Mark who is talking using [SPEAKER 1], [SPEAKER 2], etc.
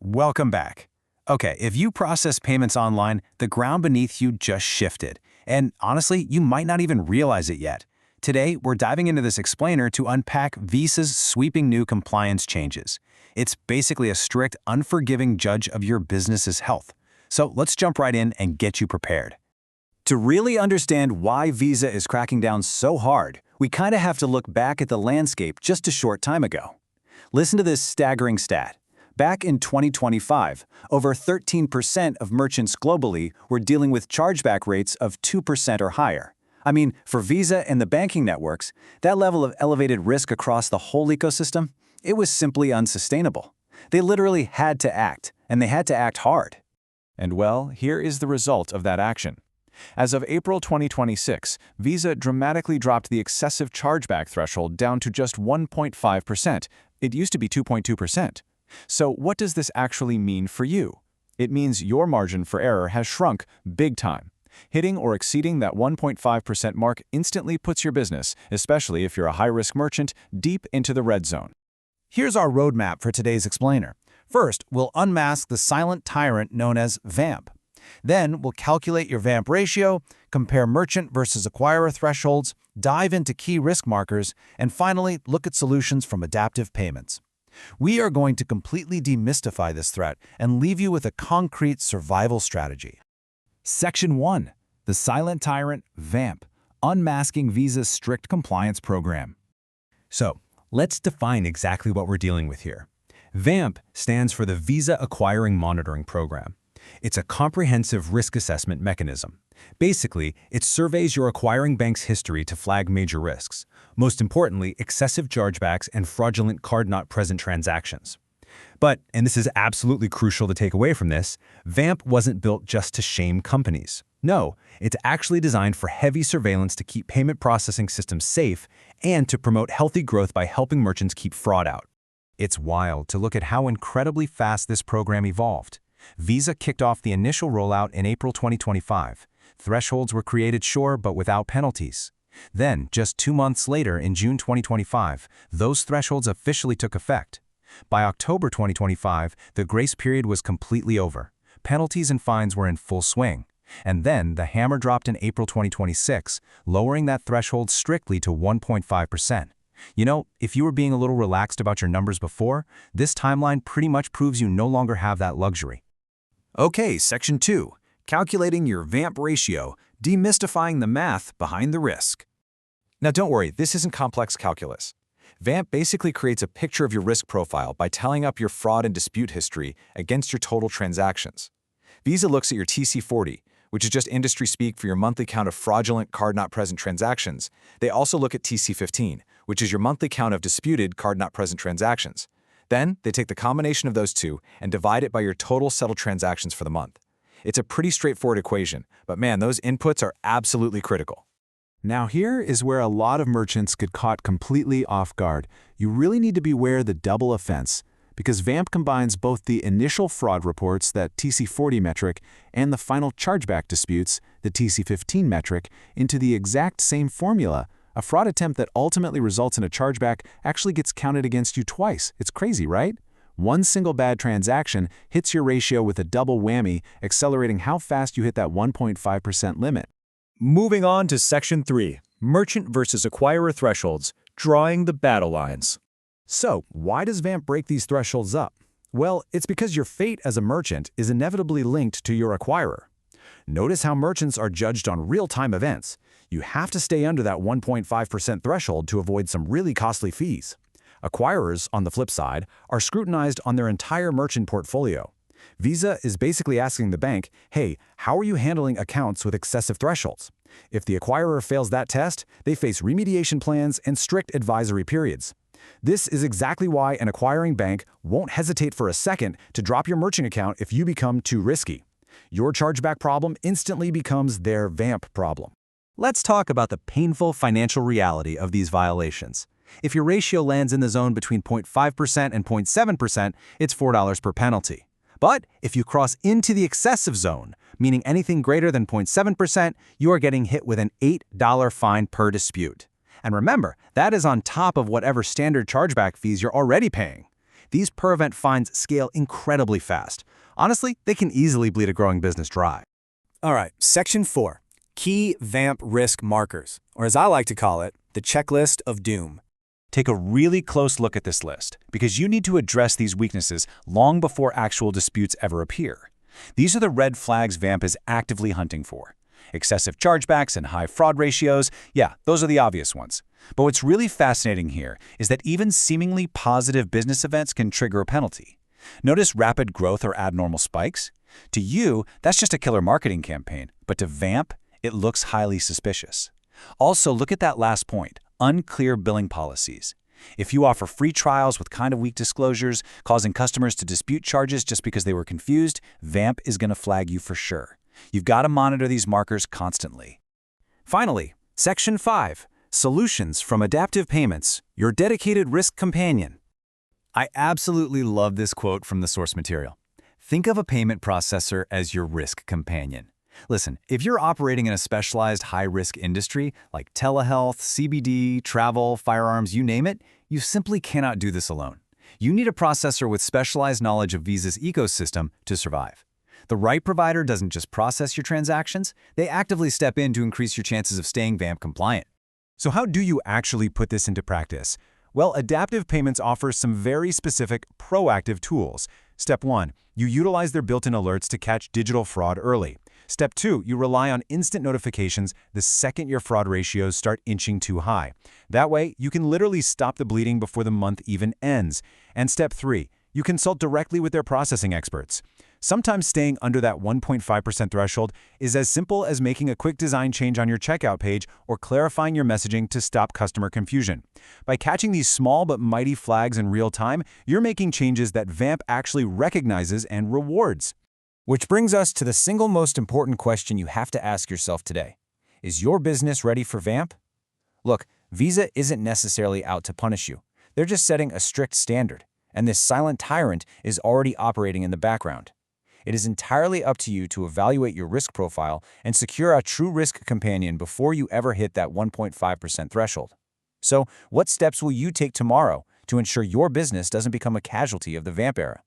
[SPEAKER 1] Welcome back. Okay, if you process payments online, the ground beneath you just shifted. And honestly, you might not even realize it yet. Today, we're diving into this explainer to unpack Visa's sweeping new compliance changes. It's basically a strict, unforgiving judge of your business's health. So let's jump right in and get you prepared. To really understand why Visa is cracking down so hard, we kind of have to look back at the landscape just a short time ago. Listen to this staggering stat. Back in 2025, over 13% of merchants globally were dealing with chargeback rates of 2% or higher. I mean, for Visa and the banking networks, that level of elevated risk across the whole ecosystem, it was simply unsustainable. They literally had to act, and they had to act hard.
[SPEAKER 2] And well, here is the result of that action. As of April 2026, Visa dramatically dropped the excessive chargeback threshold down to just 1.5%. It used to be 2.2%. So what does this actually mean for you? It means your margin for error has shrunk big time. Hitting or exceeding that 1.5% mark instantly puts your business, especially if you're a high-risk merchant, deep into the red zone.
[SPEAKER 1] Here's our roadmap for today's explainer. First, we'll unmask the silent tyrant known as VAMP. Then, we'll calculate your VAMP ratio, compare merchant versus acquirer thresholds, dive into key risk markers, and finally, look at solutions from Adaptiv payments. We are going to completely demystify this threat and leave you with a concrete survival strategy. Section 1. The Silent Tyrant, VAMP, Unmasking Visa's Strict Compliance Program. So, let's define exactly what we're dealing with here. VAMP stands for the Visa Acquiring Monitoring Program. It's a comprehensive risk assessment mechanism. Basically, it surveys your acquiring bank's history to flag major risks. Most importantly, excessive chargebacks and fraudulent card-not-present transactions. But, and this is absolutely crucial to take away from this, VAMP wasn't built just to shame companies. No, it's actually designed for heavy surveillance to keep payment processing systems safe and to promote healthy growth by helping merchants keep fraud out. It's wild to look at how incredibly fast this program evolved. Visa kicked off the initial rollout in April 2025. Thresholds were created, sure, but without penalties. Then, just 2 months later, in June 2025, those thresholds officially took effect. By October 2025, the grace period was completely over. Penalties and fines were in full swing. And then, the hammer dropped in April 2026, lowering that threshold strictly to 1.5%. You know, if you were being a little relaxed about your numbers before, this timeline pretty much proves you no longer have that luxury. Okay, Section 2. Calculating your VAMP ratio, demystifying the math behind the risk.
[SPEAKER 2] Now don't worry, this isn't complex calculus. VAMP basically creates a picture of your risk profile by tallying up your fraud and dispute history against your total transactions. Visa looks at your TC40, which is just industry speak for your monthly count of fraudulent card-not-present transactions. They also look at TC15, which is your monthly count of disputed card-not-present transactions. Then, they take the combination of those two and divide it by your total settled transactions for the month. It's a pretty straightforward equation, but man, those inputs are absolutely critical.
[SPEAKER 3] Now here is where a lot of merchants get caught completely off guard. You really need to beware the double offense, because VAMP combines both the initial fraud reports, that TC40 metric, and the final chargeback disputes, the TC15 metric, into the exact same formula. A fraud attempt that ultimately results in a chargeback actually gets counted against you twice. It's crazy, right? One single bad transaction hits your ratio with a double whammy, accelerating how fast you hit that 1.5% limit.
[SPEAKER 4] Moving on to Section 3, Merchant versus Acquirer Thresholds, Drawing the Battle Lines.
[SPEAKER 1] So, why does VAMP break these thresholds up? Well, it's because your fate as a merchant is inevitably linked to your acquirer. Notice how merchants are judged on real-time events. You have to stay under that 1.5% threshold to avoid some really costly fees. Acquirers, on the flip side, are scrutinized on their entire merchant portfolio. Visa is basically asking the bank, hey, how are you handling accounts with excessive thresholds? If the acquirer fails that test, they face remediation plans and strict advisory periods. This is exactly why an acquiring bank won't hesitate for a second to drop your merchant account if you become too risky. Your chargeback problem instantly becomes their VAMP problem. Let's talk about the painful financial reality of these violations. If your ratio lands in the zone between 0.5% and 0.7%, it's $4 per penalty. But if you cross into the excessive zone, meaning anything greater than 0.7%, you are getting hit with an $8 fine per dispute. And remember, that is on top of whatever standard chargeback fees you're already paying.
[SPEAKER 5] These per-event fines scale incredibly fast. Honestly, they can easily bleed a growing business dry.
[SPEAKER 6] All right, Section 4. Key VAMP risk markers, or as I like to call it, the checklist of doom.
[SPEAKER 4] Take a really close look at this list, because you need to address these weaknesses long before actual disputes ever appear. These are the red flags VAMP is actively hunting for. Excessive chargebacks and high fraud ratios, yeah, those are the obvious ones. But what's really fascinating here is that even seemingly positive business events can trigger a penalty. Notice rapid growth or abnormal spikes? To you, that's just a killer marketing campaign, but to VAMP, it looks highly suspicious. Also, look at that last point, unclear billing policies. If you offer free trials with kind of weak disclosures, causing customers to dispute charges just because they were confused, VAMP is going to flag you for sure. You've got to monitor these markers constantly.
[SPEAKER 5] Finally, Section 5. Solutions from Adaptiv Payments, your dedicated risk companion.
[SPEAKER 2] I absolutely love this quote from the source material. Think of a payment processor as your risk companion. Listen, if you're operating in a specialized high-risk industry like telehealth, CBD, travel, firearms, you name it, you simply cannot do this alone. You need a processor with specialized knowledge of Visa's ecosystem to survive. The right provider doesn't just process your transactions, they actively step in to increase your chances of staying VAMP compliant.
[SPEAKER 3] So how do you actually put this into practice? Well, Adaptiv Payments offers some very specific, proactive tools. Step 1. You utilize their built-in alerts to catch digital fraud early. Step 2. You rely on instant notifications the second your fraud ratios start inching too high. That way, you can literally stop the bleeding before the month even ends. And Step 3. You consult directly with their processing experts. Sometimes staying under that 1.5% threshold is as simple as making a quick design change on your checkout page or clarifying your messaging to stop customer confusion. By catching these small but mighty flags in real time, you're making changes that VAMP actually recognizes and rewards.
[SPEAKER 1] Which brings us to the single most important question you have to ask yourself today. Is your business ready for VAMP? Look, Visa isn't necessarily out to punish you. They're just setting a strict standard, and this silent tyrant is already operating in the background. It is entirely up to you to evaluate your risk profile and secure a true risk companion before you ever hit that 1.5% threshold. So, what steps will you take tomorrow to ensure your business doesn't become a casualty of the VAMP era?